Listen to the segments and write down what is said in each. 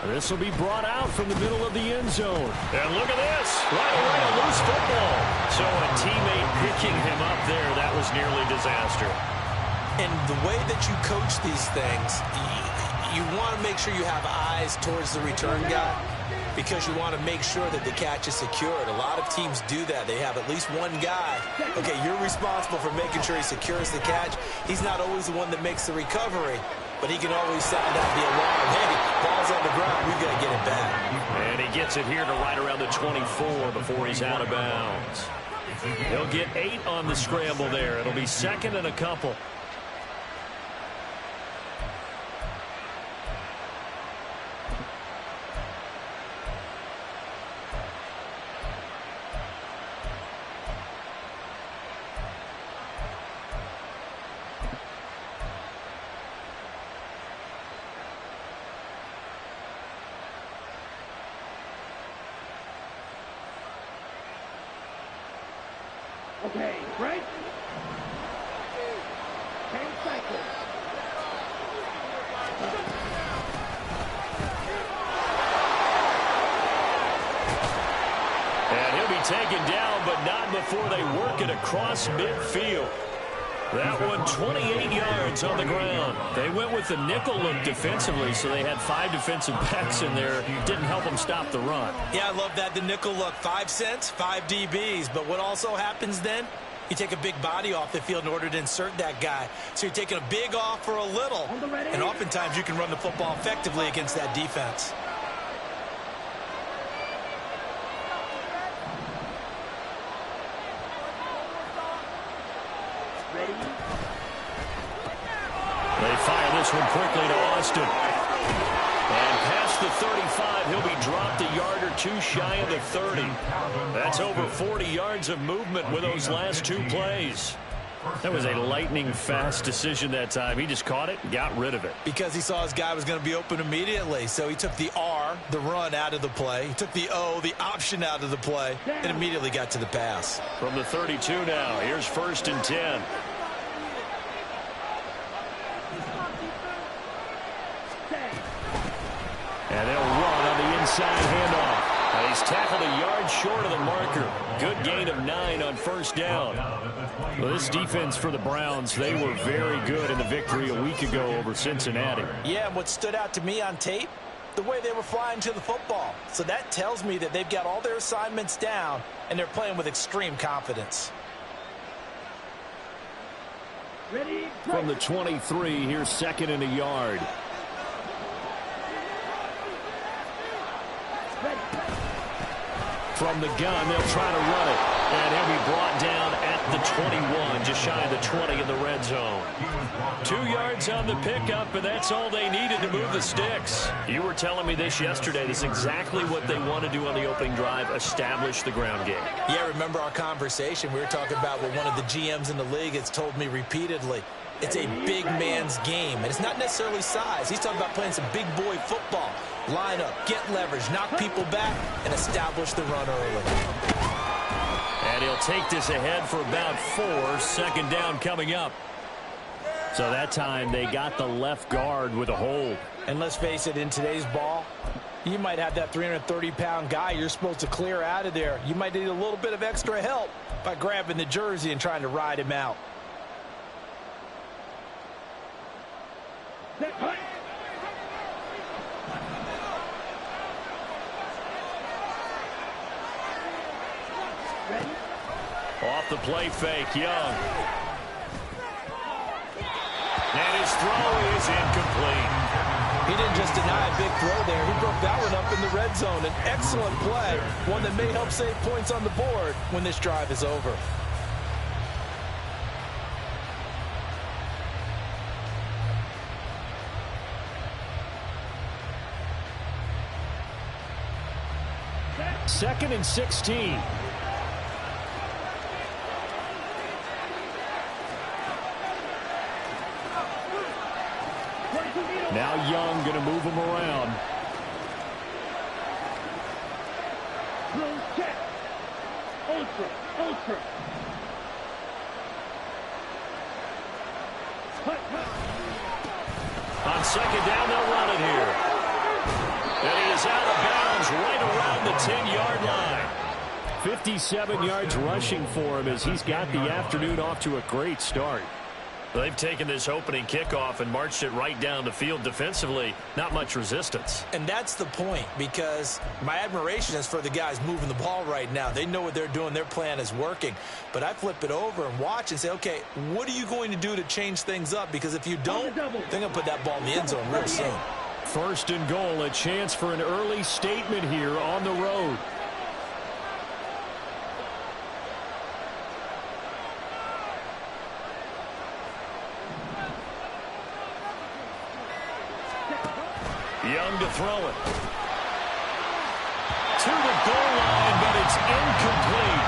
This will be brought out from the middle of the end zone. And look at this. Right away, a loose football. So a teammate picking him up there, that was nearly disaster. And the way that you coach these things, you want to make sure you have eyes towards the return guy because you want to make sure that the catch is secured. A lot of teams do that. They have at least one guy. Okay, you're responsible for making sure he secures the catch. He's not always the one that makes the recovery, but he can always sound out the alarm. Hey, ball's on the ground. We've got to get it back. And he gets it here to right around the 24 before he's out of bounds. He'll get 8 on the scramble there. It'll be second and a couple. Okay, break. 10 seconds. And he'll be taken down, but not before they work it across midfield. That one, 28 yards on the ground. They went with the nickel look defensively, so they had 5 defensive backs in there. Didn't help them stop the run. Yeah, I love that, the nickel look. 5 cents, 5 DBs. But what also happens then? You take a big body off the field in order to insert that guy. So you're taking a big off for a little. And oftentimes you can run the football effectively against that defense. They fire this one quickly to Austin. And past the 35, he'll be dropped a yard or 2 shy of the 30. That's over 40 yards of movement with those last 2 plays. That was a lightning-fast decision that time. He just caught it and got rid of it. Because he saw his guy was going to be open immediately. So he took the R, the run, out of the play. He took the O, the option, out of the play, and immediately got to the pass. From the 32 now, here's 1st and 10. And they'll run on the inside handoff. And he's tackled a yard short of the marker. Good gain of 9 on 1st down. Well, this defense for the Browns, they were very good in the victory a week ago over Cincinnati. Yeah, and what stood out to me on tape, the way they were flying to the football. So that tells me that they've got all their assignments down, and they're playing with extreme confidence. Ready? From the 23, here's 2nd and a yard. From the gun, they'll try to run it. And he'll be brought down at the 21, just shy of the 20 in the red zone. 2 yards on the pickup, and that's all they needed to move the sticks. You were telling me this yesterday. This is exactly what they want to do on the opening drive, establish the ground game. Yeah, remember our conversation. We were talking about what one of the GMs in the league has told me repeatedly. It's a big man's game, and it's not necessarily size. He's talking about playing some big boy football. Line up, get leverage, knock people back, and establish the run early. And he'll take this ahead for about 4. 2nd down coming up. So that time they got the left guard with a hold. And let's face it, in today's ball, you might have that 330-pound guy you're supposed to clear out of there. You might need a little bit of extra help by grabbing the jersey and trying to ride him out. Off the play fake, Young. And his throw is incomplete. He didn't just deny a big throw there. He broke that one up in the red zone. An excellent play, one that may help save points on the board when this drive is over. Second and 16. Now Young going to move him around. Check. Ultra. On 2nd down, they'll run it here. And 57 yards rushing for him as he's got the afternoon off to a great start. They've taken this opening kickoff and marched it right down the field defensively. Not much resistance. And that's the point, because my admiration is for the guys moving the ball right now. They know what they're doing. Their plan is working. But I flip it over and watch and say, okay, what are you going to do to change things up? Because if you don't, they're going to put that ball in the end zone real soon. First and goal, a chance for an early statement here on the road. Young to throw it. To the goal line, but it's incomplete.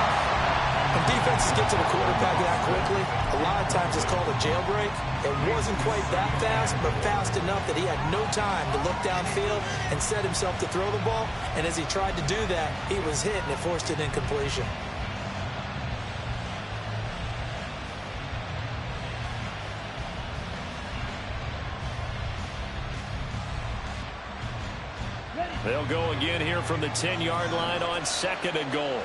When defenses get to the quarterback that quickly, a lot of times it's called a jailbreak. It wasn't quite that fast, but fast enough that he had no time to look downfield and set himself to throw the ball. And as he tried to do that, he was hit, and it forced an incompletion. They'll go again here from the 10-yard line on second and goal.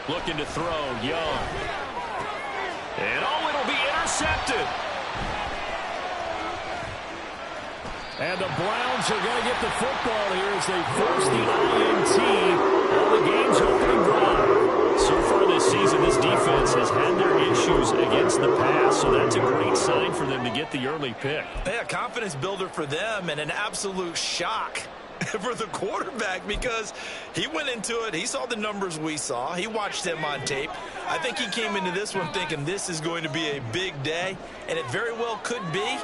Looking to throw, Young. And it'll be intercepted. And the Browns are going to get the football here as they force the INT on the game's opening drive. So far this season, this defense has had their issues against the pass, so that's a great sign for them to get the early pick. Yeah, confidence builder for them and an absolute shock for the quarterback, because he went into it, he saw the numbers we saw, he watched them on tape. I think he came into this one thinking this is going to be a big day, and it very well could be,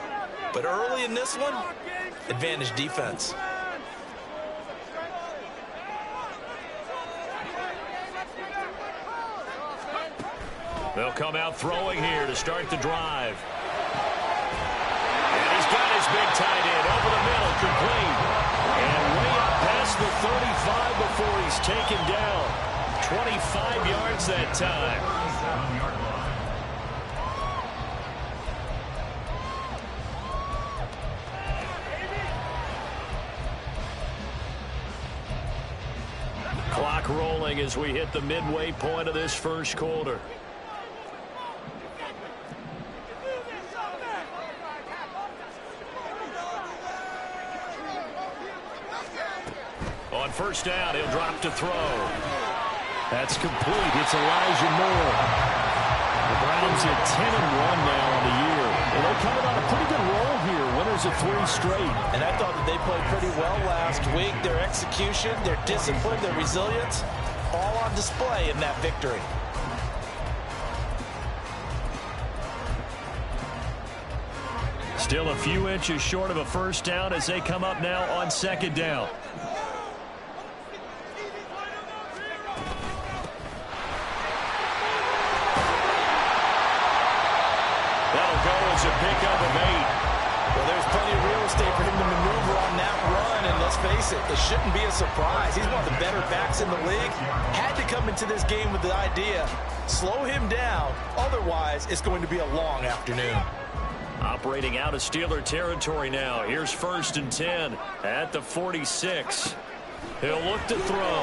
but early in this one, advantage defense. They'll come out throwing here to start the drive. And he's got his big tight end over the middle, complete. And way up past the 35 before he's taken down. 25 yards that time. Clock rolling as we hit the midway point of this first quarter. On first down, he'll drop to throw. That's complete. It's Elijah Moore. The Browns at 10-1 now on the year. And they're coming on a pretty good roll here. Winners of 3 straight. And I thought that they played pretty well last week. Their execution, their discipline, their resilience, all on display in that victory. Still a few inches short of a first down as they come up now on second down. A pickup of 8. Well, there's plenty of real estate for him to maneuver on that run, and let's face it, it shouldn't be a surprise. He's one of the better backs in the league. Had to come into this game with the idea, slow him down, otherwise it's going to be a long afternoon. Operating out of Steeler territory now. Here's first and 10 at the 46. He'll look to throw.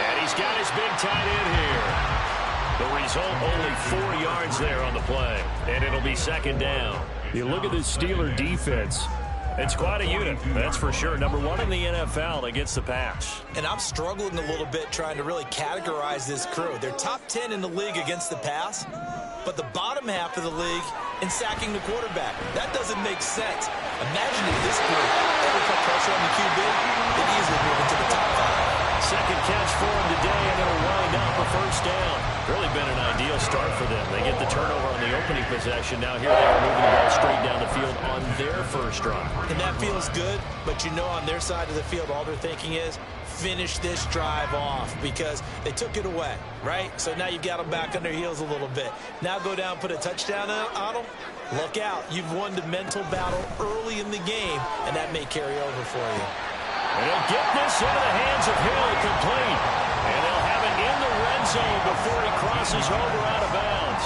And he's got his big tight end here. The result, only 4 yards there on the play. And it'll be second down. You look at this Steeler defense. It's quite a unit, that's for sure. Number 1 in the NFL against the pass. And I'm struggling a little bit trying to really categorize this crew. They're top 10 in the league against the pass, but the bottom half of the league in sacking the quarterback. That doesn't make sense. Imagine if this group ever put pressure on the QB, they'd easily move into the top 5. Second catch for him today, and it'll wind up a first down. Really been an ideal start for them. They get the turnover on the opening possession. Now here they are moving the ball straight down the field on their first drive. And that feels good, but you know on their side of the field, all they're thinking is finish this drive off because they took it away, right? So now you've got them back on their heels a little bit. Now go down, put a touchdown on them. Look out. You've won the mental battle early in the game, and that may carry over for you. And he'll get this into the hands of Hill, complete. And they'll have it in the red zone before he crosses over out of bounds.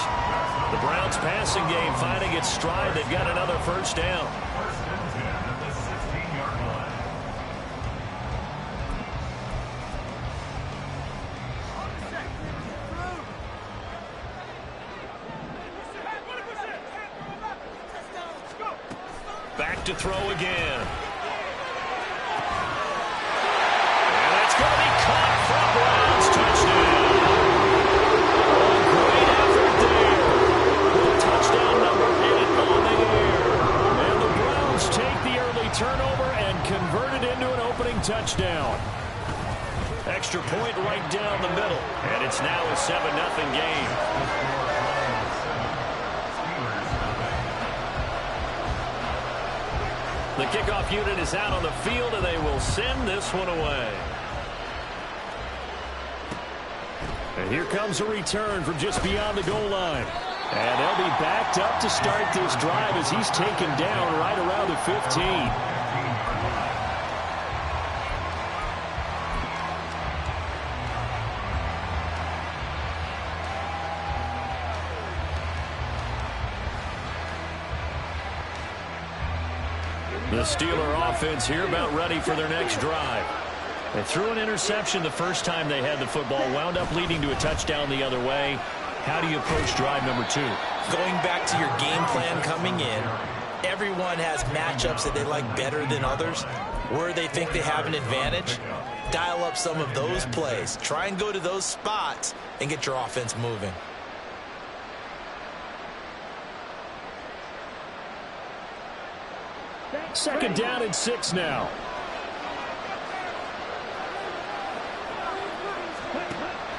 The Browns passing game finding its stride. They've got another first down. Back to throw again. And that's going to be caught for a Browns touchdown. Great effort there. With touchdown number 8 on the air. And the Browns take the early turnover and convert it into an opening touchdown. Extra point right down the middle. And it's now a 7-0 game. The kickoff unit is out on the field, and they will send this one away. And here comes a return from just beyond the goal line. And they'll be backed up to start this drive as he's taken down right around the 15. The Steeler offense here about ready for their next drive. They threw an interception the first time they had the football, wound up leading to a touchdown the other way. How do you approach drive number 2? Going back to your game plan coming in, everyone has matchups that they like better than others, where they think they have an advantage. Dial up some of those plays. Try and go to those spots and get your offense moving. Second down and 6 now.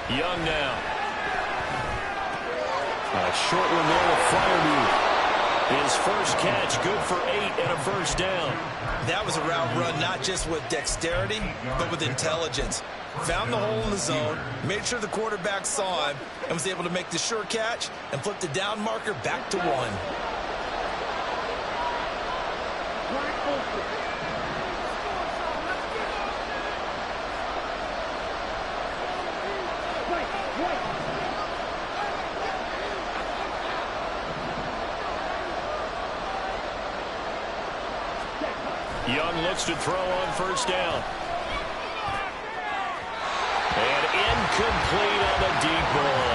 Young now. A short one there with Freiermuth. His first catch, good for 8 and a first down. That was a route run not just with dexterity, but with intelligence. Found the hole in the zone, made sure the quarterback saw him, and was able to make the sure catch and flip the down marker back to 1. Young looks to throw on first down. And incomplete on the deep ball.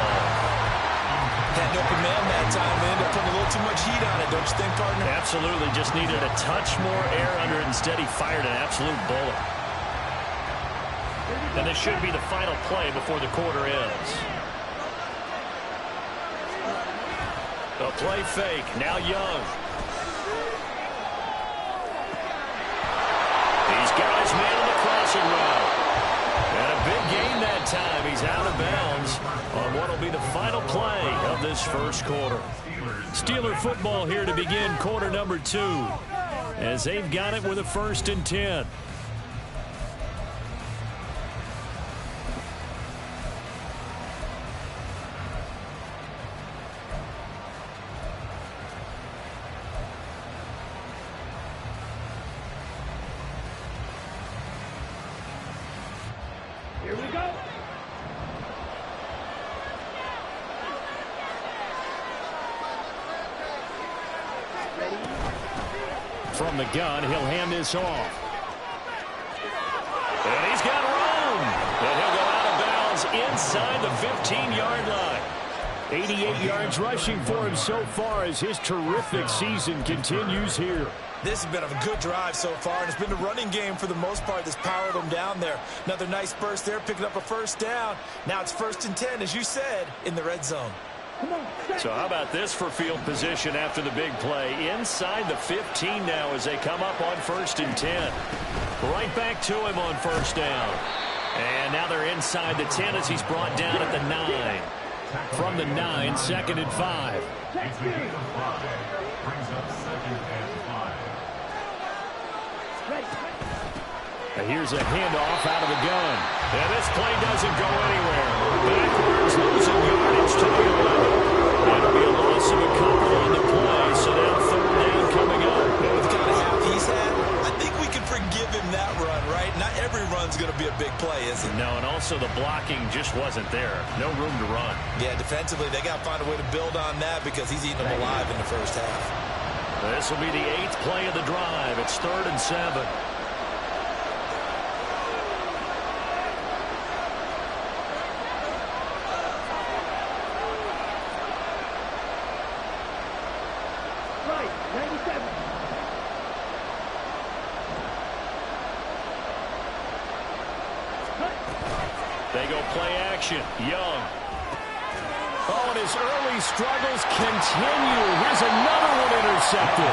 Had an open man that time. They ended up putting a little too much heat on it, don't you think, partner? Absolutely. Just needed a touch more air under it. Instead, he fired an absolute bullet. And this should be the final play before the quarter ends. The play fake. Now Young. He's got his man on the crossing route. And a big gain that time. He's out of bounds on what will be the final play of this first quarter. Steeler football here to begin quarter number 2 as they've got it with a 1st and 10. Here we go. From the gun, he'll hand this off. And he's got room. And he'll go out of bounds inside the 15-yard line. 88 yards rushing for him so far as his terrific season continues here. This has been a good drive so far, and it's been the running game for the most part that's powered them down there. Another nice burst there, picking up a first down. Now it's 1st and 10, as you said, in the red zone. So how about this for field position after the big play? Inside the 15 now as they come up on 1st and 10. Right back to him on first down. And now they're inside the 10 as he's brought down at the 9. From the 9, 2nd and 5. And here's a handoff out of the gun. And this play doesn't go anywhere. Backwards, losing yardage to the 11. That'll be a loss of a couple on the play. So now 3rd down coming up. With the kind of half he's had, I think we can forgive him that run, right? Not every run's one's going to be a big play, is it? No, and also the blocking just wasn't there. No room to run. Yeah, defensively, they got to find a way to build on that because he's eating them alive in the first half. This will be the 8th play of the drive. It's 3rd and 7. They go play action. Young. Oh, and his early struggles continue. Here's another one intercepted.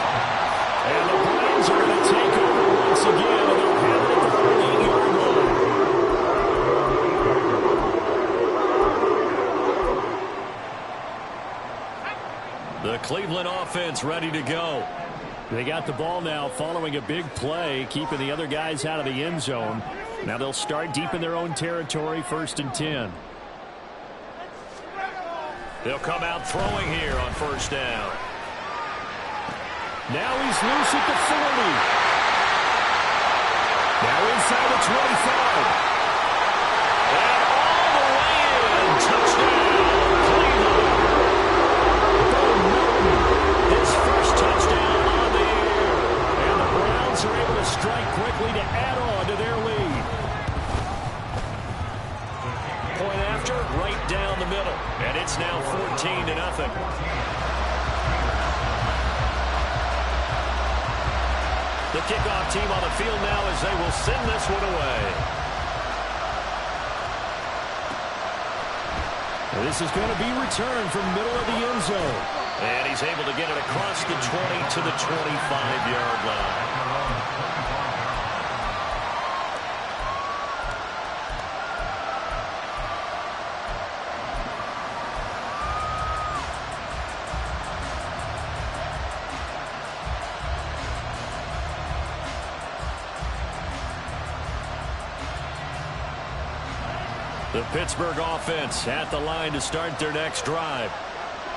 And the Browns are going to take over once again, and they'll have it at the 38-yard line. The Cleveland offense ready to go. They got the ball now following a big play, keeping the other guys out of the end zone. Now they'll start deep in their own territory, 1st and 10. They'll come out throwing here on 1st down. Now he's loose at the 40. Now inside the 25. And all the way in. Touchdown, Cleveland. Bo Melton, his first touchdown on the year. And the Browns are able to strike quickly to add on to their lead. Point after, right down the middle. And it's now 14-0. The kickoff team on the field now as they will send this one away. This is going to be returned from middle of the end zone. And he's able to get it across the 20 to the 25-yard line. The Pittsburgh offense at the line to start their next drive.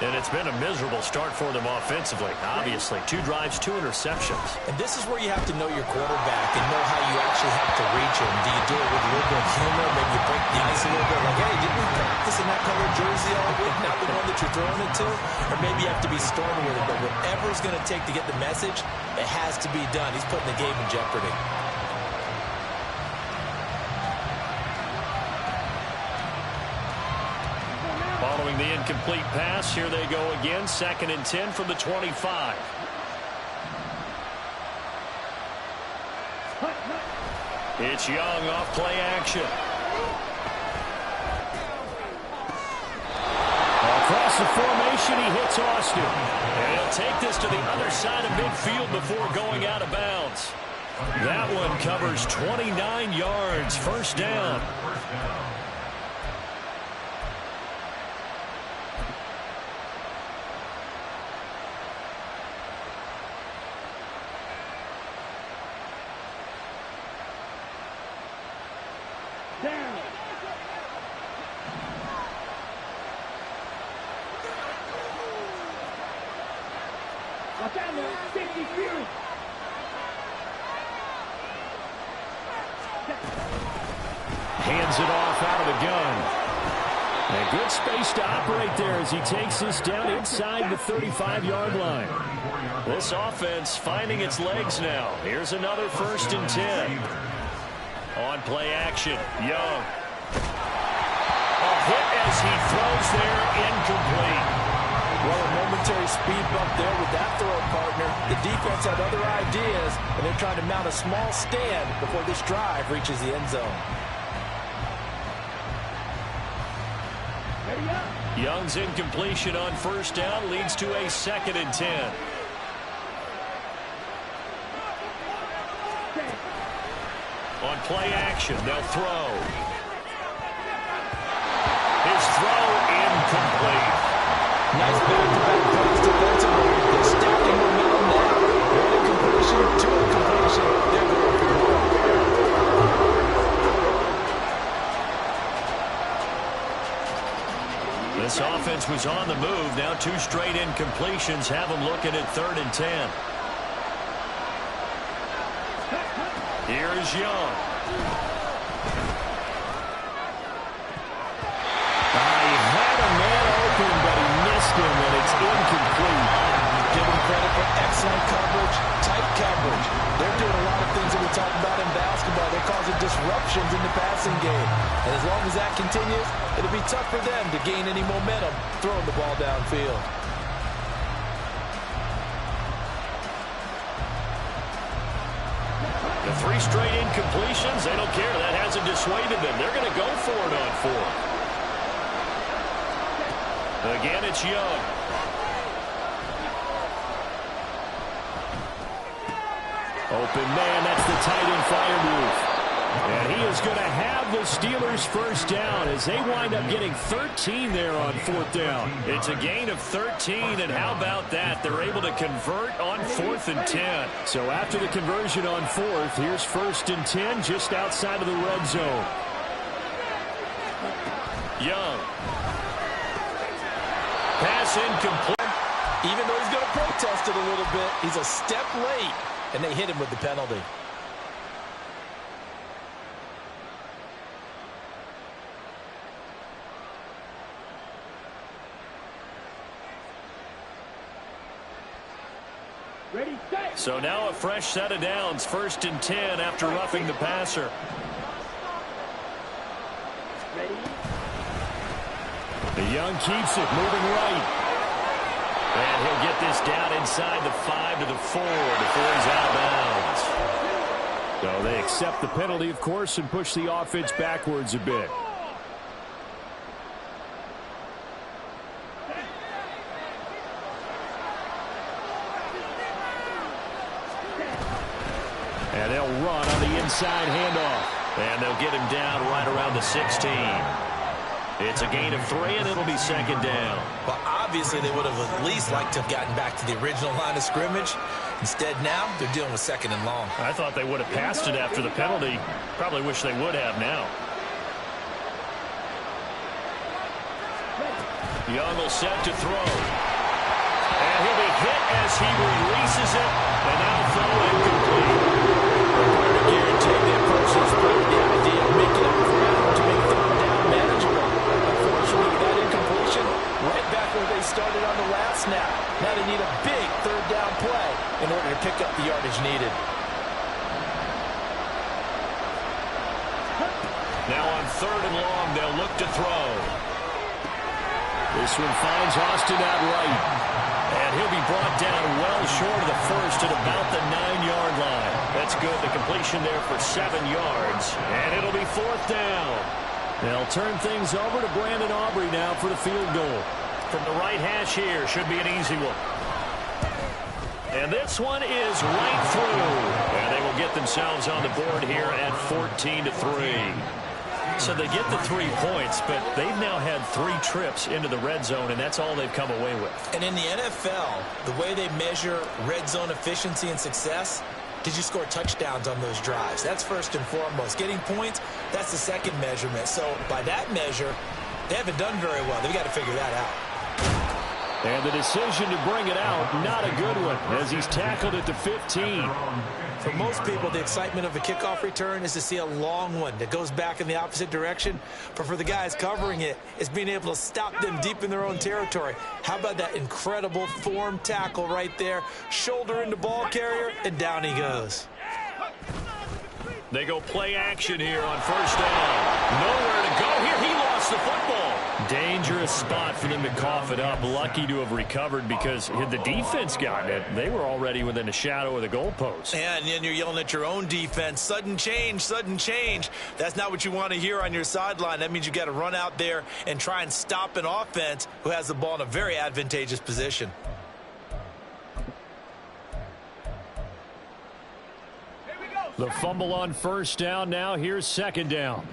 And it's been a miserable start for them offensively. Obviously, 2 drives, 2 interceptions. And this is where you have to know your quarterback and know how you actually have to reach him. Do you do it with a little bit of humor? Maybe you break the ice a little bit like, hey, didn't we practice in that color jersey all week? Not the one that you're throwing it to? Or maybe you have to be stern with it. But whatever it's going to take to get the message, it has to be done. He's putting the game in jeopardy. Following the incomplete pass, here they go again. 2nd and 10 from the 25. It's Young off play action. Across the formation, he hits Austin. And he'll take this to the other side of midfield before going out of bounds. That one covers 29 yards, 1st down. Hands it off out of the gun. And good space to operate there as he takes this down inside the 35-yard line. This offense finding its legs now. Here's another 1st and 10. On play action, Young. A hit as he throws there, incomplete. Well, a momentary speed bump there with that throw partner. The defense had other ideas, and they're trying to mount a small stand before this drive reaches the end zone. Young's incompletion on 1st down leads to a 2nd and 10. On play action, they'll throw. His throw incomplete. Nice back-to-back pass defensively. They're stacking momentum now. 1 incompletion, 2 incompletion. They're going for the ball. This offense was on the move. Now 2 straight incompletions have them looking at 3rd and 10. Here's Young. disruptions in the passing game. And as long as that continues, it'll be tough for them to gain any momentum throwing the ball downfield. The 3 straight incompletions, they don't care. That hasn't dissuaded them. They're going to go for it on 4. Again, it's Young. Open man, that's the tight end fire move. And he is going to have the Steelers first down as they wind up getting 13 there on 4th down. It's a gain of 13, and how about that? They're able to convert on 4th and 10. So after the conversion on 4th, here's 1st and 10 just outside of the red zone. Young. Pass incomplete. Even though he's going to protest it a little bit, he's a step late, and they hit him with the penalty. Ready, set. So now a fresh set of downs, 1st and 10 after roughing the passer. Ready. The Young keeps it, moving right. And he'll get this down inside the 5 to the 4 before he's out of bounds. So they accept the penalty, of course, and push the offense backwards a bit. And they'll run on the inside handoff. And they'll get him down right around the 16. It's a gain of 3, and it'll be 2nd down. Well, obviously, they would have at least liked to have gotten back to the original line of scrimmage. Instead, now, they're dealing with 2nd and long. I thought they would have passed it after the penalty. Probably wish they would have now. Young will set to throw. And he'll be hit as he releases it. And now throw incomplete. We're guaranteeing the approach is spread the idea of making up ground to make 3rd down manageable. Unfortunately, with that incompletion, right back where they started on the last snap. Now they need a big 3rd down play in order to pick up the yardage needed. Now on 3rd and long, they'll look to throw. This one finds Austin out right. And he'll be brought down well short of the 1st at about the 9-yard line. That's good. The completion there for 7 yards. And it'll be 4th down. They'll turn things over to Brandon Aubrey now for the field goal. From the right hash here, should be an easy one. And this one is right through. And they will get themselves on the board here at 14-3. So they get the 3 points, but they've now had 3 trips into the red zone, and that's all they've come away with. And in the NFL, the way they measure red zone efficiency and success, did you score touchdowns on those drives? That's first and foremost. Getting points, that's the 2nd measurement. So by that measure, they haven't done very well. They've got to figure that out. And the decision to bring it out, not a good one, as he's tackled at the 15. For most people, the excitement of a kickoff return is to see a long one that goes back in the opposite direction. But for the guys covering it, it's being able to stop them deep in their own territory. How about that incredible form tackle right there? Shoulder into ball carrier, and down he goes. They go play action here on 1st down. Nowhere to go here. He lost the football. Dangerous spot for them to cough it up. Lucky to have recovered because had the defense gotten it, they were already within a shadow of the goalpost. And then you're yelling at your own defense. Sudden change, sudden change. That's not what you want to hear on your sideline. That means you got to run out there and try and stop an offense who has the ball in a very advantageous position. The fumble on 1st down. Now here's 2nd down.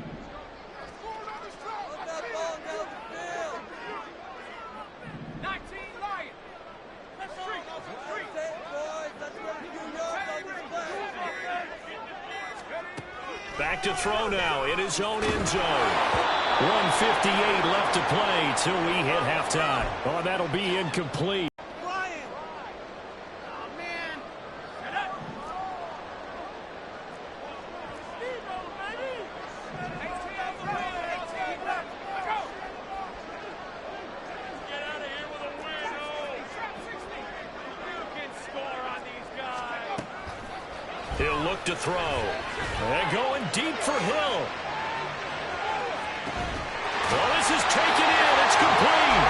Back to throw now in his own end zone. 1:58 left to play till we hit halftime. Oh, that'll be incomplete. He'll look to throw. And going deep for Hill. Well, this is taken in. It's complete.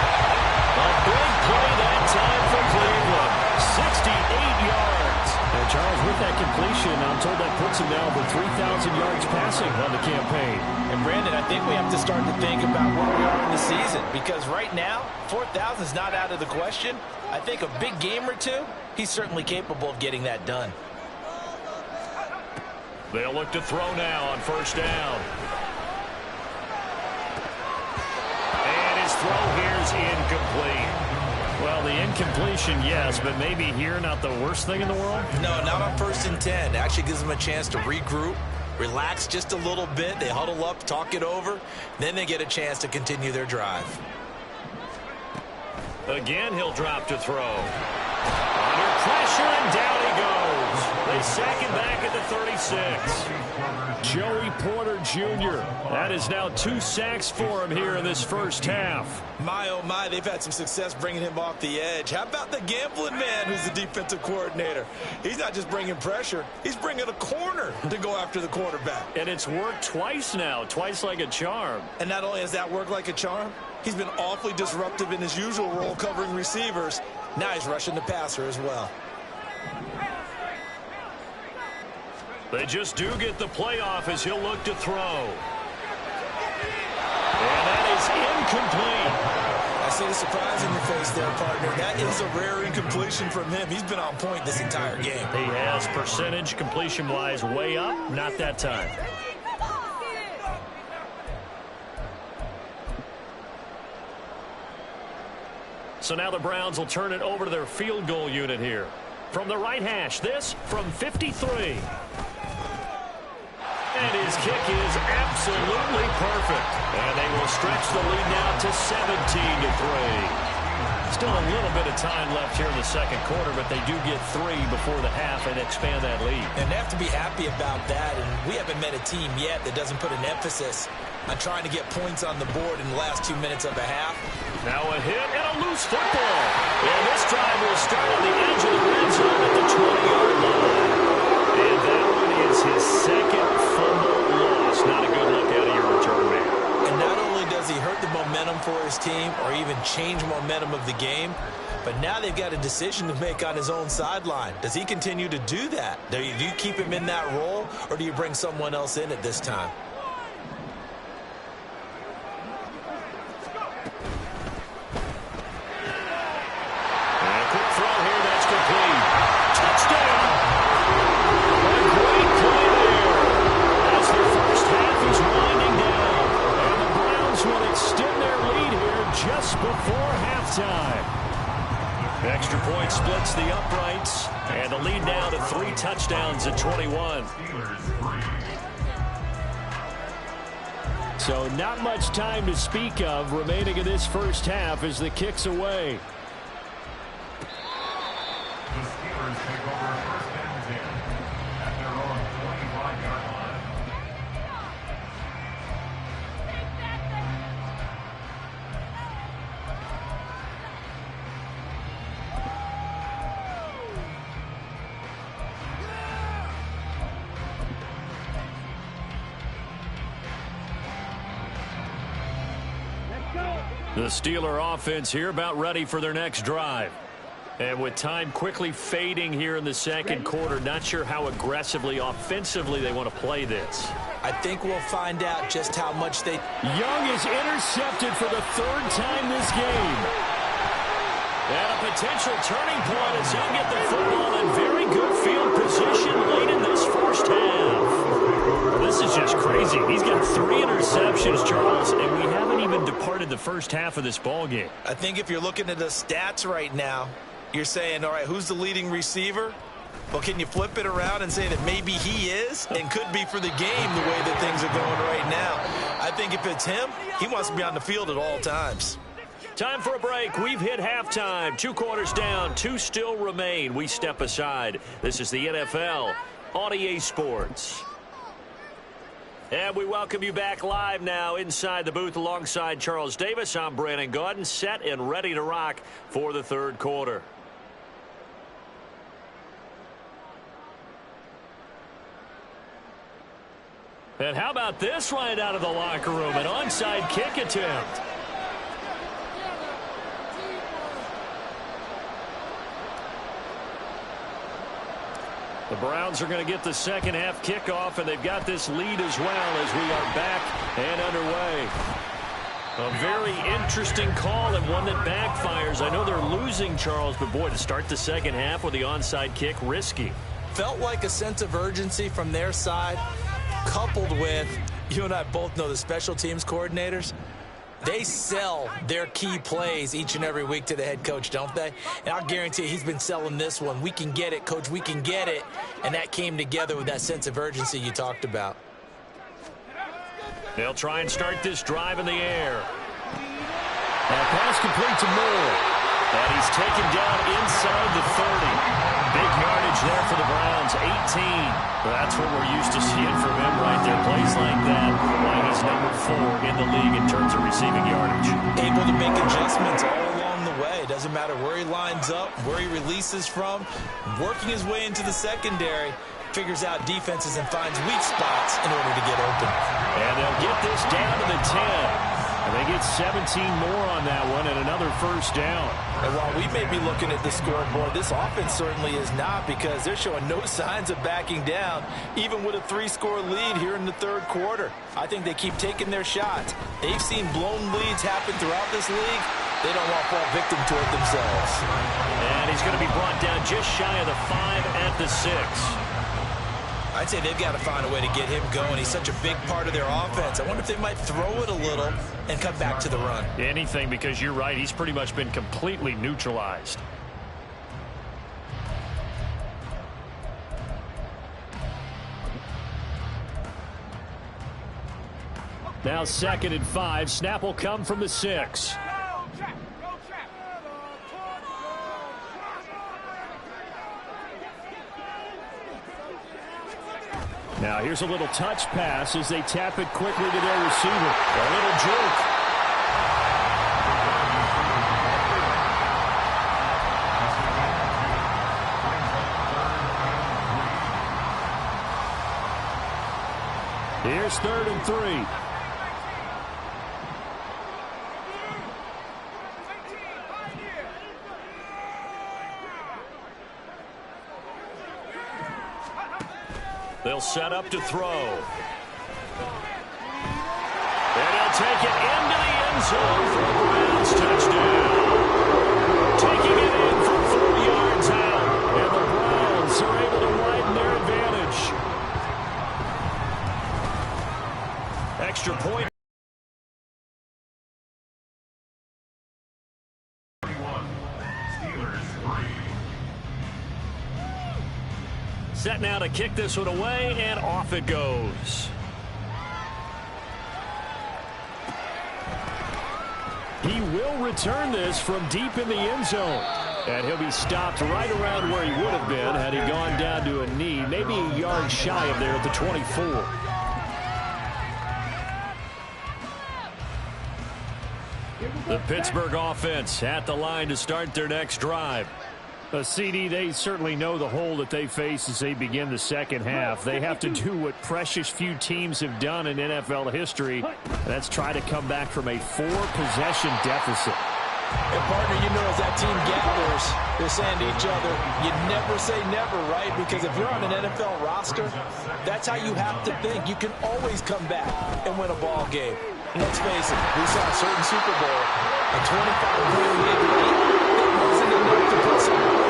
A big play that time for Cleveland. 68 yards. And Charles, with that completion, I'm told that puts him now over 3,000 yards passing on the campaign. And Brandon, I think we have to start to think about where we are in the season, because right now, 4,000 is not out of the question. I think a big game or two, he's certainly capable of getting that done. They'll look to throw now on first down. And his throw here's incomplete. Well, the incompletion, yes, but maybe here not the worst thing in the world? No, not on 1st and 10. It actually gives them a chance to regroup, relax just a little bit. They huddle up, talk it over. Then they get a chance to continue their drive. Again, he'll drop to throw. Under pressure, and down he goes. They sack him back at the 36. Joey Porter Jr. That is now 2 sacks for him here in this first half. My, oh my, they've had some success bringing him off the edge. How about the gambling man who's the defensive coordinator? He's not just bringing pressure. He's bringing a corner to go after the quarterback. And it's worked twice now, twice like a charm. And not only has that worked like a charm, he's been awfully disruptive in his usual role covering receivers. Now he's rushing the passer as well. They just do get the playoff as he'll look to throw. And that is incomplete. I see the surprise in your face there, partner. That is a rare incompletion from him. He's been on point this entire game. He has percentage completion-wise way up, not that time. So now the Browns will turn it over to their field goal unit here. From the right hash, this from 53. And his kick is absolutely perfect. And they will stretch the lead now to 17-3. Still a little bit of time left here in the second quarter, but they do get 3 before the half and expand that lead. And they have to be happy about that. And we haven't met a team yet that doesn't put an emphasis on trying to get points on the board in the last 2 minutes of a half. Now a hit and a loose football. And this drive will start on the edge of the red zone at the 20-yard line. And that one is his second fumble loss. Not a good look out of your return man. And not only does he hurt the momentum for his team or even change momentum of the game, but now they've got a decision to make on his own sideline. Does he continue to do that? Do you keep him in that role, or do you bring someone else in at this time? Before halftime. Extra point splits the uprights, and the lead now to 3 touchdowns at 21. So not much time to speak of remaining in this first half as the kick's away. The Steelers take over first and 10 at their own 25-yard line. The Steeler offense here about ready for their next drive. And with time quickly fading here in the second quarter, not sure how aggressively, offensively they want to play this. I think we'll find out just how much they... Young is intercepted for the 3rd time this game. And a potential turning point as he'll get the football in very good field position late in this first half. This is just crazy. He's got 3 interceptions, Charles, and we haven't even departed the first half of this ball game. I think if you're looking at the stats right now, you're saying, all right, who's the leading receiver? Well, can you flip it around and say that maybe he is and could be for the game the way that things are going right now? I think if it's him, he wants to be on the field at all times. Time for a break. We've hit halftime. 2 quarters down, 2 still remain. We step aside. This is the NFL on EA Sports. And we welcome you back live now inside the booth alongside Charles Davis. I'm Brandon Gaudin, set and ready to rock for the third quarter. And how about this right out of the locker room? An onside kick attempt. The Browns are going to get the second half kickoff, and they've got this lead as well as we are back and underway. A very interesting call and one that backfires. I know they're losing, Charles, but boy, to start the second half with the onside kick, risky. Felt like a sense of urgency from their side, coupled with, you and I both know the special teams coordinators, they sell their key plays each and every week to the head coach, don't they? And I'll guarantee you he's been selling this one. We can get it, coach, we can get it. And that came together with that sense of urgency you talked about. They'll try and start this drive in the air. That pass complete to Moore. And he's taken down inside the 30. Big yardage there for the Browns, 18. That's what we're used to seeing from him right there. Plays like that, why he's number 4 in the league in terms of receiving yardage. Able to make adjustments all along the way. Doesn't matter where he lines up, where he releases from. Working his way into the secondary, figures out defenses and finds weak spots in order to get open. And they'll get this down to the 10. And they get 17 more on that one and another first down. And while we may be looking at the scoreboard, this offense certainly is not, because they're showing no signs of backing down, even with a 3-score lead here in the third quarter. I think they keep taking their shots. They've seen blown leads happen throughout this league. They don't want to fall victim to it themselves. And he's going to be brought down just shy of the 5 at the 6. I'd say they've got to find a way to get him going. He's such a big part of their offense. I wonder if they might throw it a little and come back to the run. Anything, because you're right. He's pretty much been completely neutralized. Now 2nd and 5. Snap will come from the 6. Now here's a little touch pass as they tap it quickly to their receiver. A little juke. Here's 3rd and 3. They'll set up to throw. And he'll take it into the end zone for the Browns touchdown. Taking it in from 4 yards out. And the Browns are able to widen their advantage. Extra point. Set now to kick this one away, and off it goes. He will return this from deep in the end zone. And he'll be stopped right around where he would have been had he gone down to a knee, maybe a yard shy of there at the 24. The Pittsburgh offense at the line to start their next drive. CD, they certainly know the hole that they face as they begin the second half. They have to do what precious few teams have done in NFL history. That's try to come back from a 4-possession deficit. And partner, you know, as that team gathers, they're saying to each other, you never say never, right? Because if you're on an NFL roster, that's how you have to think. You can always come back and win a ball game. And let's face it, we saw a certain Super Bowl, a 25-point lead late. It wasn't enough to put someone away.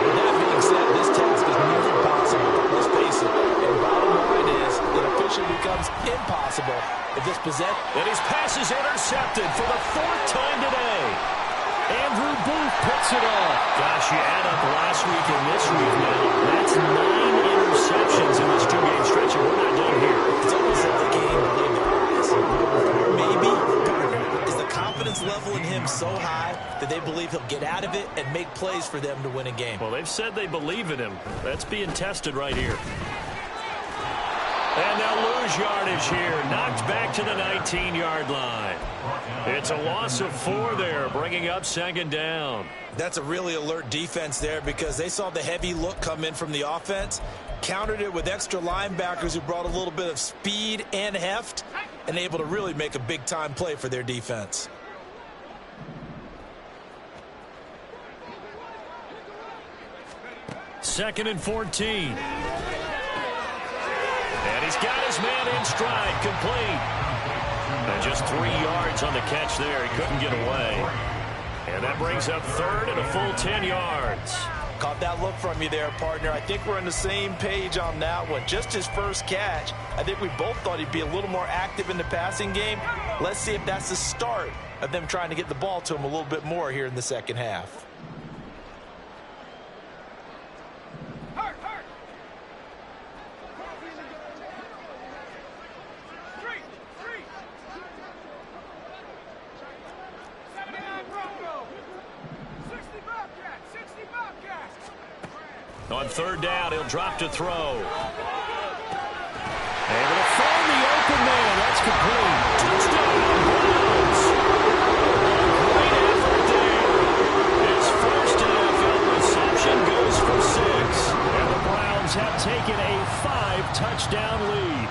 With that being said, this task is nearly impossible. Let's face it. And bottom line is, it officially becomes impossible if this possession. And his pass is intercepted for the 4th time today. Andrew Booth puts it off. Gosh, you add up last week and this week now. That's 9 interceptions in this 2-game stretch, and we're not done here. It's almost like the game believed their eyes. Maybe is the confidence level in him so high that they believe he'll get out of it and make plays for them to win a game. Well, they've said they believe in him. That's being tested right here. And they'll lose yardage here. Knocked back to the 19-yard line. It's a loss of 4 there, bringing up 2nd down. That's a really alert defense there because they saw the heavy look come in from the offense. countered it with extra linebackers who brought a little bit of speed and heft and able to really make a big-time play for their defense. Second and 14. And he's got his man in stride, complete. And just 3 yards on the catch there. He couldn't get away. And that brings up third and a full 10 yards. Caught that look from you there, partner. I think we're on the same page on that one. Just his first catch. I think we both thought he'd be a little more active in the passing game. Let's see if that's the start of them trying to get the ball to him a little bit more here in the second half. On third down, he'll drop to throw. Able to find the open man. That's complete. Touchdown, Browns. Great effort there. His first NFL reception goes for 6. And the Browns have taken a 5-touchdown lead.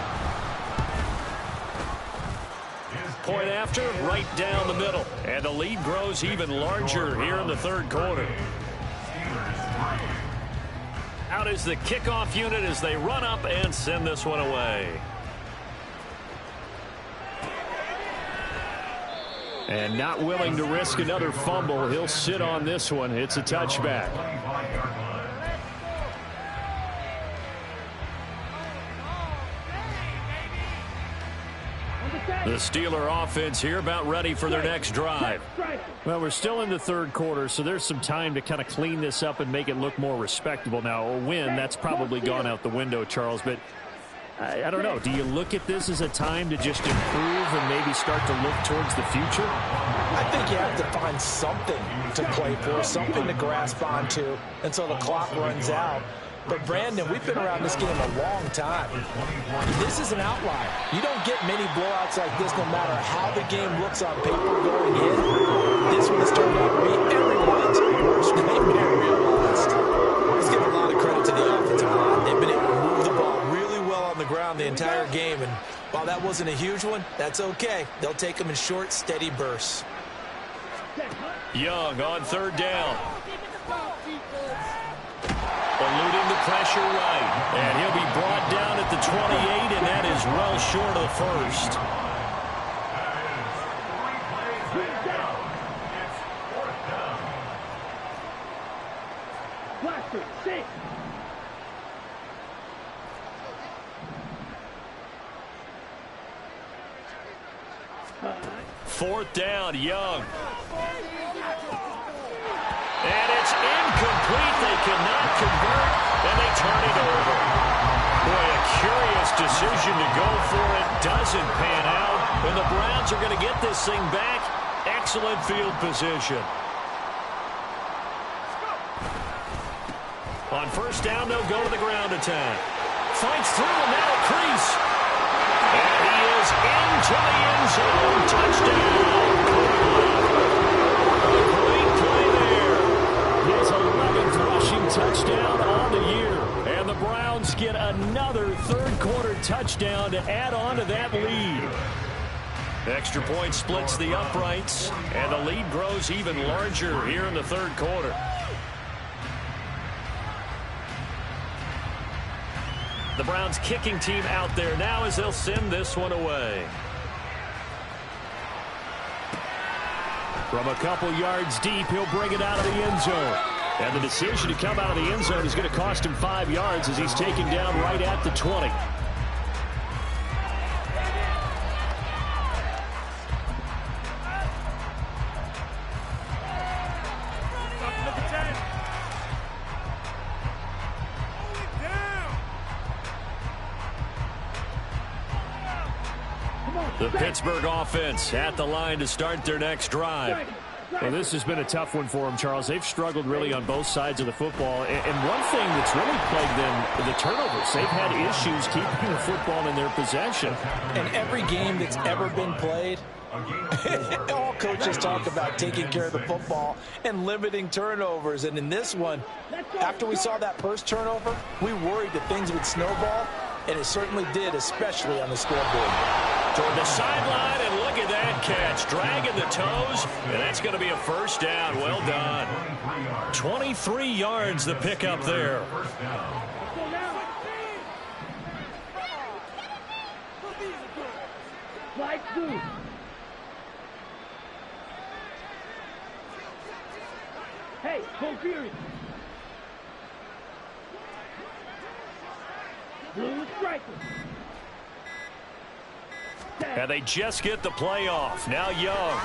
Point after, right down the middle. And the lead grows even larger here in the third quarter. Out is the kickoff unit as they run up and send this one away. And not willing to risk another fumble, he'll sit on this one. It's a touchback. The Steeler offense here about ready for their next drive. Well, we're still in the third quarter, so there's some time to kind of clean this up and make it look more respectable. Now, a win, that's probably gone out the window, Charles, but I don't know. Do you look at this as a time to just improve and maybe start to look towards the future? I think you have to find something to play for, something to grasp onto until the clock runs out. But, Brandon, we've been around this game a long time. This is an outlier. You don't get many blowouts like this no matter how the game looks on paper going in. This one has turned out to be everyone's worst nightmare realized. Let's give a lot of credit to the offensive line. They've been able to move the ball really well on the ground the entire game. And while that wasn't a huge one, that's okay. They'll take them in short, steady bursts. Young on third down. Eluding the pressure right. And he'll be brought down at the 28, and that is well short of the first. Blaster, 6. Fourth down, Young. And it's incomplete. They cannot convert, and they turn it over. Boy, a curious decision to go for it. Doesn't pan out, and the Browns are going to get this thing back. Excellent field position. On first down, they'll go to the ground attack. Fights through the narrow crease. And he is into the end zone. Touchdown. Great play there. His 11th rushing touchdown on the year. And the Browns get another third-quarter touchdown to add on to that lead. Extra point splits the uprights, and the lead grows even larger here in the third quarter. The Browns kicking team out there now as they'll send this one away. From a couple yards deep, he'll bring it out of the end zone. And the decision to come out of the end zone is going to cost him 5 yards as he's taken down right at the 20. The Pittsburgh offense at the line to start their next drive. Well, this has been a tough one for them, Charles. They've struggled really on both sides of the football. And one thing that's really plagued them, the turnovers. They've had issues keeping the football in their possession. In every game that's ever been played, all coaches talk about taking care of the football and limiting turnovers. And in this one, after we saw that first turnover, we worried that things would snowball, and it certainly did, especially on the scoreboard. Toward the sideline, and look at that catch. Dragging the toes, and that's going to be a first down. Well done. 23 yards the pickup there. Slide through. Hey, Cole Fury. Blue striker. And they just get the play off. Now Young.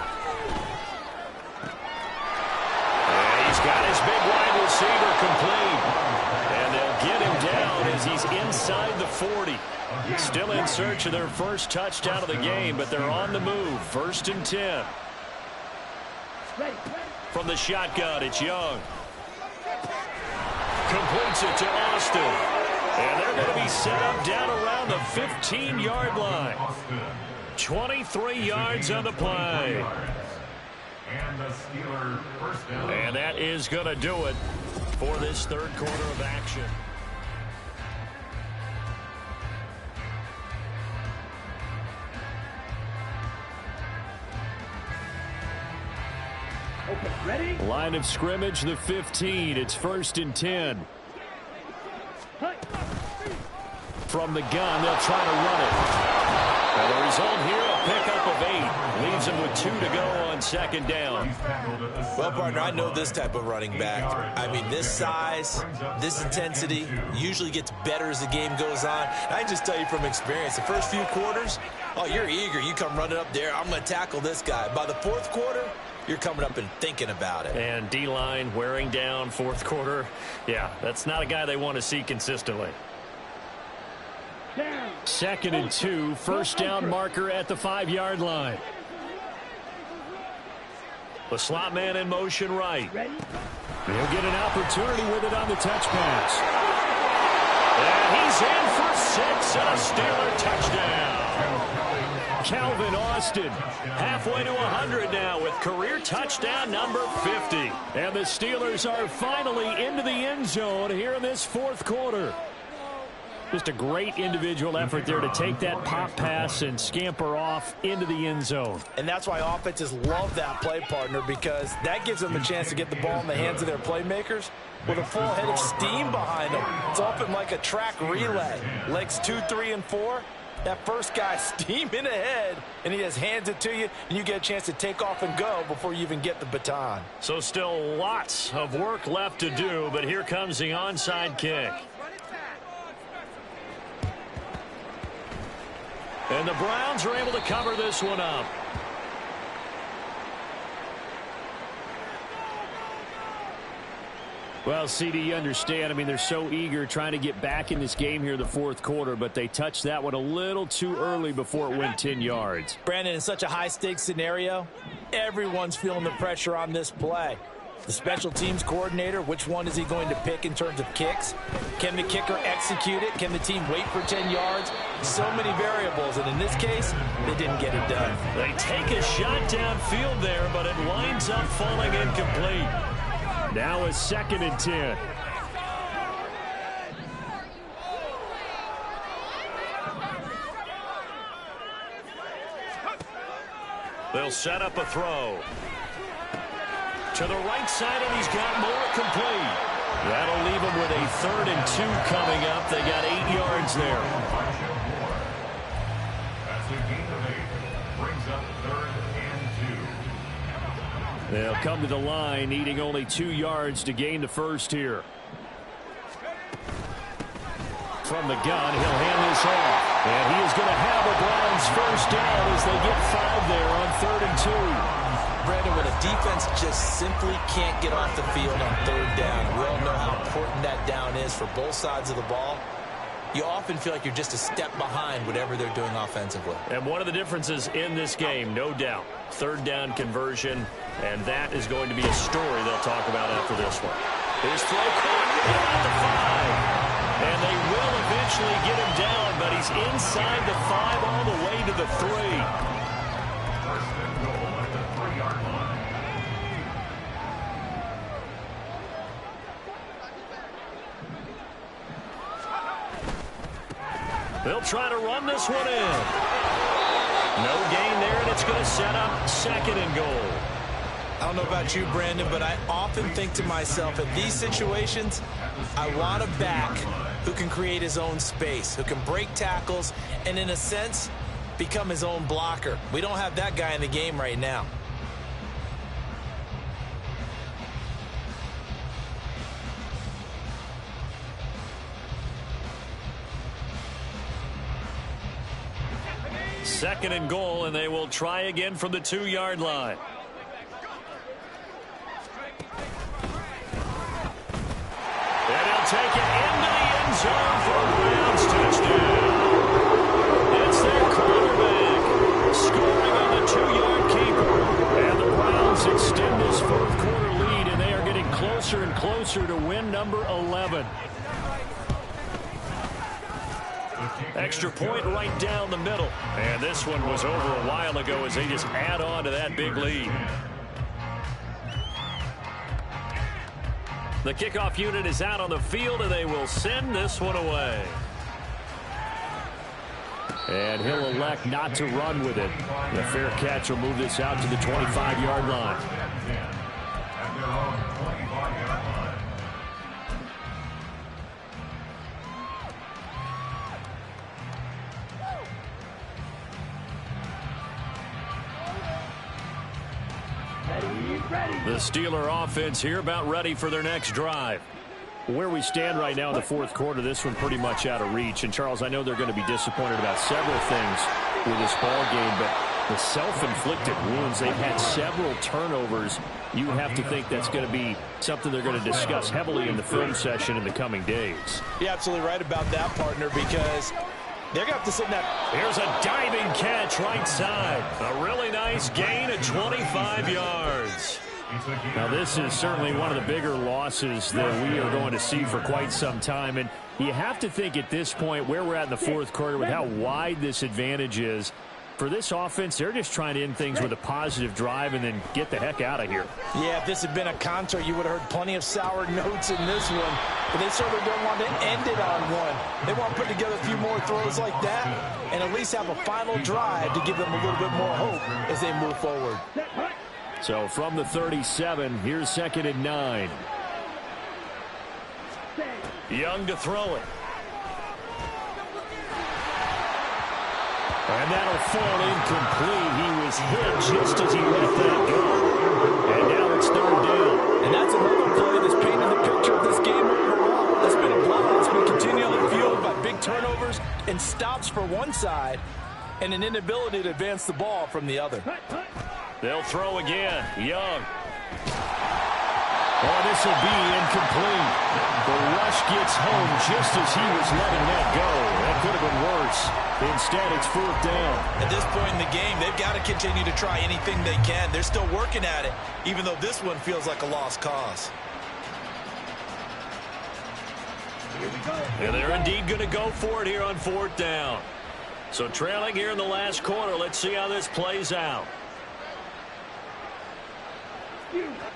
And he's got his big wide receiver complete. And they'll get him down as he's inside the 40. Still in search of their first touchdown of the game, but they're on the move. 1st and 10. From the shotgun, it's Young. Completes it to Austin. And they're going to be set up down around the 15-yard line. 23 yards on the play. And that is going to do it for this third quarter of action. Okay, ready? Line of scrimmage, the 15. It's 1st and 10. From the gun, they'll try to run it. And the result here, a pickup of 8. Leaves them with 2 to go on 2nd down. Well, partner, I know this type of running back. I mean, this size, this intensity usually gets better as the game goes on. I just tell you from experience, the first few quarters, oh, you're eager. You come running up there, I'm going to tackle this guy. By the 4th quarter, you're coming up and thinking about it. And D-line wearing down 4th quarter. Yeah, that's not a guy they want to see consistently. 2nd and 2, first down marker at the 5-yard line. The slot man in motion right. Ready? He'll get an opportunity with it on the touch pass. And he's in for 6 and a Steeler touchdown. Calvin Austin halfway to 100 now with career touchdown number 50. And the Steelers are finally into the end zone here in this 4th quarter. Just a great individual effort there to take that pop pass and scamper off into the end zone. And that's why offenses love that play, partner, because that gives them a chance to get the ball in the hands of their playmakers with a full head of steam behind them. It's often like a track relay. Legs 2, 3, and 4. That first guy steaming ahead, and he just hands it to you, and you get a chance to take off and go before you even get the baton. So still lots of work left to do, but here comes the onside kick. And the Browns are able to cover this one up. Well, CD, you understand. I mean, they're so eager trying to get back in this game here in the 4th quarter, but they touched that one a little too early before it went 10 yards. Brandon, in such a high-stakes scenario, everyone's feeling the pressure on this play. The special teams coordinator, which one is he going to pick in terms of kicks? Can the kicker execute it? Can the team wait for 10 yards? So many variables, and in this case, they didn't get it done. They take a shot downfield there, but it winds up falling incomplete. Now a 2nd and 10. They'll set up a throw. To the right side, and he's got more complete. That'll leave him with a 3rd and 2 coming up. They got 8 yards there. That's a gain of 8. Brings up 3rd and 2. They'll come to the line, needing only 2 yards to gain the first here. From the gun, he'll hand this off. And he is going to have a Browns first down as they get 5 there on 3rd and 2. Brandon, when a defense just simply can't get off the field on 3rd down, we all know how important that down is for both sides of the ball. you often feel like you're just a step behind whatever they're doing offensively. And one of the differences in this game, no doubt, third down conversion, and that is going to be a story they'll talk about after this one. His throw caught at the 5. And they will eventually get him down, but he's inside the 5 all the way to the 3. First and goal at the 3-yard line. They'll try to run this one in. No gain there, and it's going to set up second and goal. I don't know about you, Brandon, but I often think to myself, in these situations, I want a back who can create his own space, who can break tackles, and in a sense, become his own blocker. We don't have that guy in the game right now. Second and goal, and they will try again from the 2-yard line. And he'll take it into the end zone for a Browns touchdown. It's their quarterback scoring on the 2-yard keeper. And the Browns extend this fourth quarter lead, and they are getting closer and closer to win number 11. Extra point right down the middle. And this one was over a while ago as they just add on to that big lead. The kickoff unit is out on the field, and they will send this one away. And he'll elect not to run with it. The fair catch will move this out to the 25-yard line. At their own 25-yard line. The Steeler offense here about ready for their next drive. Where we stand right now in the fourth quarter, this one pretty much out of reach. And, Charles, I know they're going to be disappointed about several things with this ball game, but the self-inflicted wounds, they've had several turnovers. You have to think that's going to be something they're going to discuss heavily in the film session in the coming days. You're absolutely right about that, partner, because they're going to have to sit in that. Here's a diving catch right side. A really nice gain of 25 yards. Now, this is certainly one of the bigger losses that we are going to see for quite some time. And you have to think at this point where we're at in the fourth quarter with how wide this advantage is. For this offense, they're just trying to end things with a positive drive and then get the heck out of here. Yeah, if this had been a concert, you would have heard plenty of sour notes in this one. But they certainly don't want to end it on one. They want to put together a few more throws like that and at least have a final drive to give them a little bit more hope as they move forward. So from the 37, here's second and 9. Young to throw it. And that'll fall incomplete. He was hit just as he let that go. And now it's third down. And that's another play that's painting the picture of this game overall. It's been a blowout. It's been continually fueled by big turnovers and stops for one side and an inability to advance the ball from the other. They'll throw again. Young. Oh, this will be incomplete. The rush gets home just as he was letting that go. That could have been worse. Instead, it's fourth down. At this point in the game, they've got to continue to try anything they can. They're still working at it, even though this one feels like a lost cause. And they're indeed going to go for it here on fourth down. So trailing here in the last quarter, let's see how this plays out.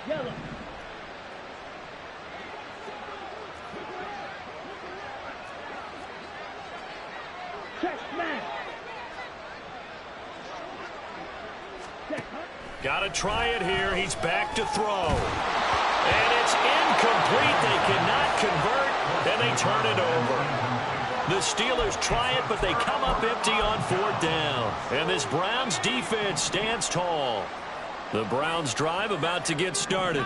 Yellow. Check, man. Got to try it here. He's back to throw. And it's incomplete. They cannot convert, and they turn it over. The Steelers try it, but they come up empty on fourth down. And this Browns defense stands tall. The Browns drive about to get started.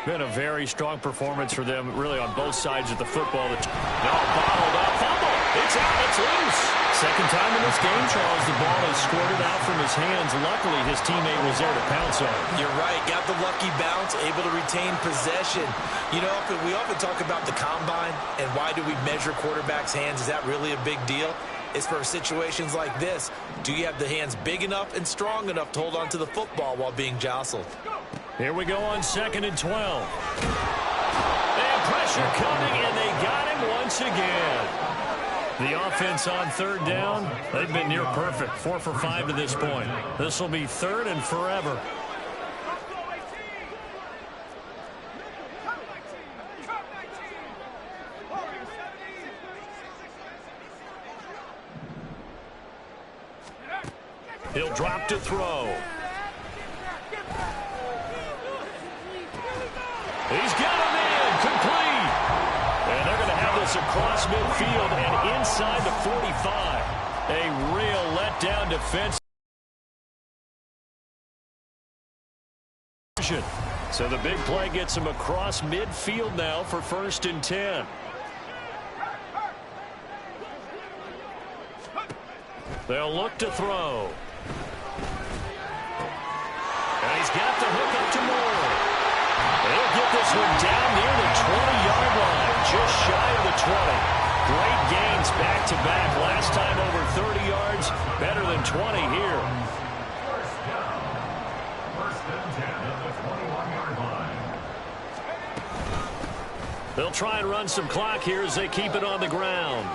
Been a very strong performance for them, really, on both sides of the football. Now bottled up. Fumble. It's out. It's loose. Second time in this game, Charles, the ball is squirted out from his hands. Luckily, his teammate was there to pounce on it. You're right. Got the lucky bounce, able to retain possession. You know, we often talk about the combine and why do we measure quarterbacks' hands. Is that really a big deal? It's for situations like this. Do you have the hands big enough and strong enough to hold on to the football while being jostled? Here we go on 2nd and 12. And pressure coming, and they got him once again. The offense on 3rd down, they've been near perfect. 4 for 5 to this point. This will be 3rd and forever. He'll drop to throw. He's got him in, complete. And they're going to have this across midfield and inside the 45. A real letdown defense. So the big play gets him across midfield now for 1st and 10. They'll look to throw. And he's got the hook up to Moore. They'll get this one down near the 20-yard line, just shy of the 20. Great gains back-to-back. Last time over 30 yards, better than 20 here. First and 10 at the 21-yard line. They'll try and run some clock here as they keep it on the ground.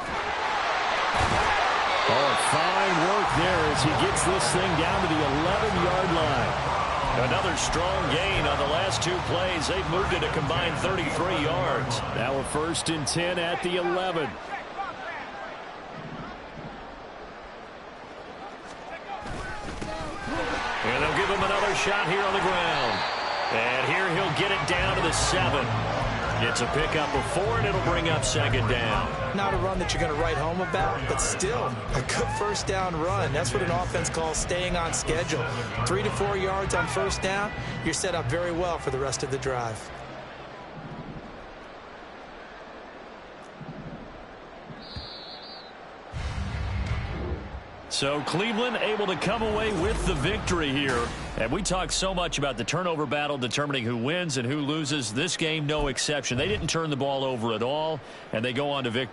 Oh, fine work there as he gets this thing down to the 11-yard line. Another strong gain on the last 2 plays. They've moved it a combined 33 yards. Now a 1st and 10 at the 11. And they'll give him another shot here on the ground. And here he'll get it down to the 7. It's a pickup of 4, and it'll bring up 2nd down. Not a run that you're going to write home about, but still a good 1st down run. That's what an offense calls staying on schedule. 3 to 4 yards on 1st down, you're set up very well for the rest of the drive. So Cleveland able to come away with the victory here. And we talked so much about the turnover battle determining who wins and who loses. This game, no exception. They didn't turn the ball over at all, and they go on to victory.